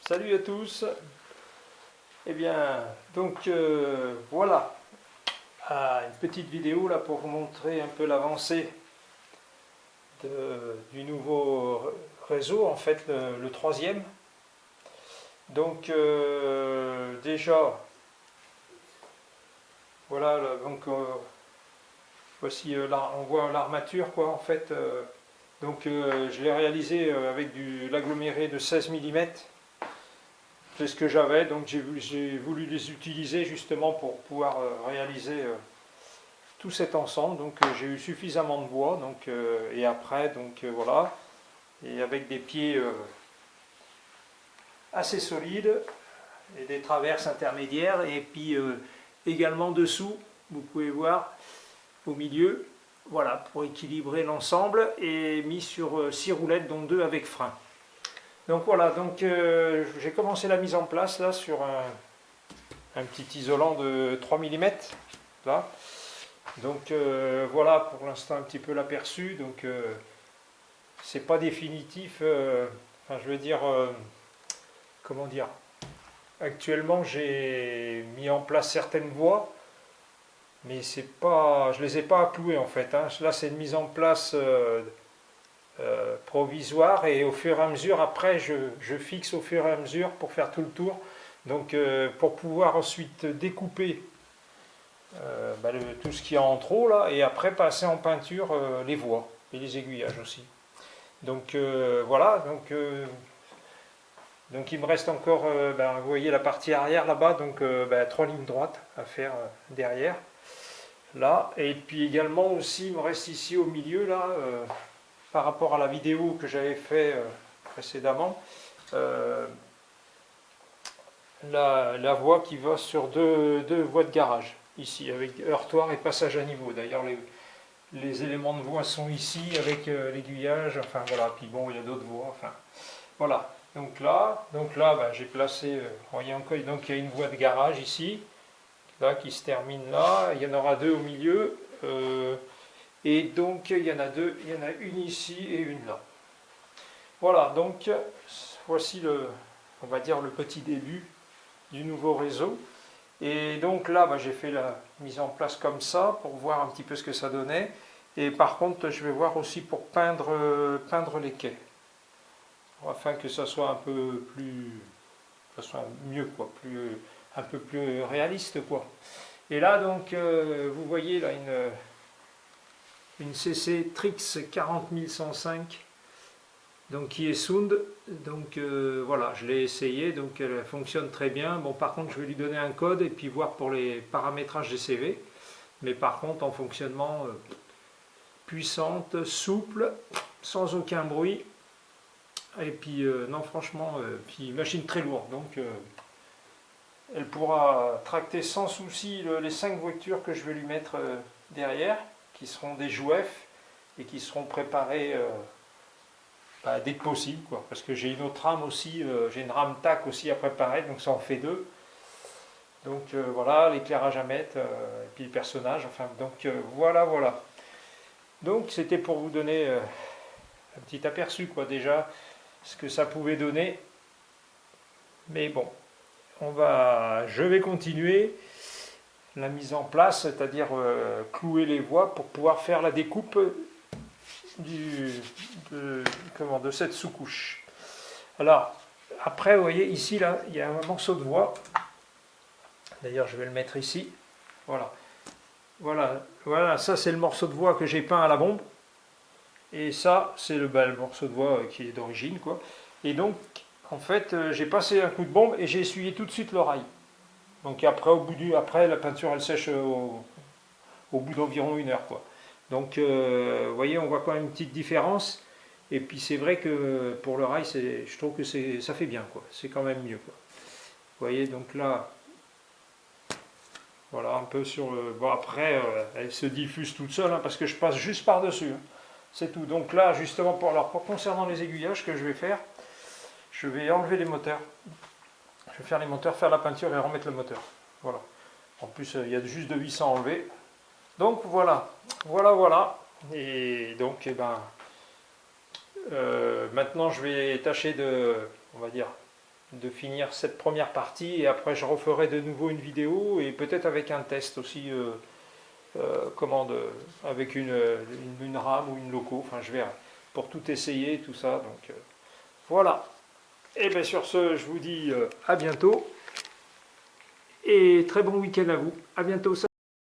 Salut à tous. Eh bien, donc voilà, une petite vidéo là pour vous montrer un peu l'avancée du nouveau réseau, en fait le troisième. Donc déjà, voilà, là, donc voici là, on voit l'armature quoi en fait. Donc je l'ai réalisé avec l'aggloméré de 16 mm. C'est ce que j'avais, donc j'ai voulu les utiliser justement pour pouvoir réaliser tout cet ensemble. Donc j'ai eu suffisamment de bois, donc, et après, donc voilà, et avec des pieds assez solides et des traverses intermédiaires, et puis également dessous, vous pouvez voir au milieu, voilà, pour équilibrer l'ensemble, et mis sur 6 roulettes, dont 2 avec frein. Donc voilà, donc j'ai commencé la mise en place là sur un petit isolant de 3 mm là. Donc voilà pour l'instant un petit peu l'aperçu. Donc c'est pas définitif. Enfin je veux dire, comment dire. Actuellement j'ai mis en place certaines voies, mais c'est pas, je les ai pas clouées en fait. Hein. Là c'est une mise en place provisoire, et au fur et à mesure après je fixe au fur et à mesure pour faire tout le tour, donc pour pouvoir ensuite découper tout ce qu'il y a en trop là, et après passer en peinture les voies et les aiguillages aussi. Donc voilà, donc il me reste encore, vous voyez la partie arrière là-bas, donc 3 lignes droites à faire derrière là, et puis également aussi il me reste ici au milieu là, par rapport à la vidéo que j'avais fait précédemment, la voie qui va sur deux voies de garage, ici, avec heurtoir et passage à niveau. D'ailleurs, les éléments de voie sont ici, avec l'aiguillage, enfin voilà, puis bon, il y a d'autres voies, enfin, voilà. Donc là j'ai placé, voyez encore, donc il y a une voie de garage ici, là, qui se termine là, il y en aura 2 au milieu, et donc il y en a 2, il y en a une ici et une là. Voilà, donc voici on va dire le petit début du nouveau réseau. Et donc là, j'ai fait la mise en place comme ça pour voir un petit peu ce que ça donnait. Et par contre, je vais voir aussi pour peindre les quais, afin que ça soit un peu plus, que ça soit mieux quoi, un peu plus réaliste quoi. Et là donc, vous voyez là une CC Trix 40105, donc qui est Sound. Donc voilà, je l'ai essayé, donc elle fonctionne très bien. Bon, par contre je vais lui donner un code et puis voir pour les paramétrages des CV, mais par contre en fonctionnement puissante, souple, sans aucun bruit, et puis non franchement, puis machine très lourde, donc elle pourra tracter sans souci les 5 voitures que je vais lui mettre derrière, qui seront des jouets et qui seront préparées dès que possible, quoi, parce que j'ai une autre rame aussi, j'ai une rame TAC aussi à préparer, donc ça en fait 2. Donc voilà, l'éclairage à mettre, et puis le personnage, enfin, donc voilà. Donc c'était pour vous donner un petit aperçu, quoi, déjà, ce que ça pouvait donner. Mais bon, je vais continuer la mise en place, c'est-à-dire clouer les voies pour pouvoir faire la découpe de cette sous-couche. Alors, après, vous voyez, ici, là, il y a un morceau de voie. D'ailleurs, je vais le mettre ici. Voilà, ça c'est le morceau de voie que j'ai peint à la bombe. Et ça, c'est le morceau de voie qui est d'origine, quoi. Et donc, en fait, j'ai passé un coup de bombe et j'ai essuyé tout de suite le rail. Donc après, après la peinture, elle sèche au bout d'environ 1 heure, quoi. Donc, vous voyez, on voit quand même une petite différence. Et puis c'est vrai que pour le rail, je trouve que ça fait bien, quoi. C'est quand même mieux, quoi. Vous voyez, donc là, voilà, un peu sur le... Bon, après, elle se diffuse toute seule, hein, parce que je passe juste par-dessus. Hein. C'est tout. Donc là, justement, concernant les aiguillages que je vais faire, je vais enlever les moteurs. Je vais faire les moteurs, faire la peinture et remettre le moteur. Voilà. En plus, il y a juste de 800 enlevés. Donc voilà. Et donc, maintenant, je vais tâcher de, on va dire, de finir cette première partie et après je referai de nouveau une vidéo et peut-être avec un test aussi avec une RAM ou une loco, enfin je verrai pour tout essayer tout ça donc voilà. Et bien sur ce je vous dis à bientôt et très bon week-end à vous, à bientôt.